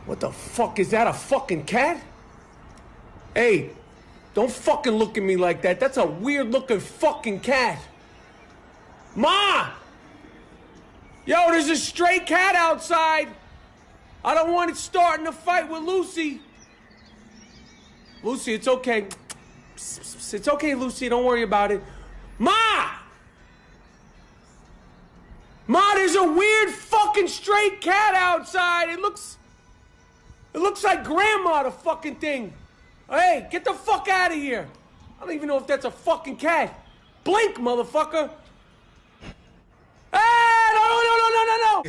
What the fuck? Is that a fucking cat? Hey, don't fucking look at me like that. That's a weird looking fucking cat. Ma! Yo, there's a stray cat outside. I don't want it starting a fight with Lucy. Lucy, it's okay. It's okay, Lucy. Don't worry about it. Ma! Ma, there's a weird fucking stray cat outside. It looks like Grandma, the fucking thing. Hey, get the fuck out of here. I don't even know if that's a fucking cat. Blink, motherfucker. Hey, no.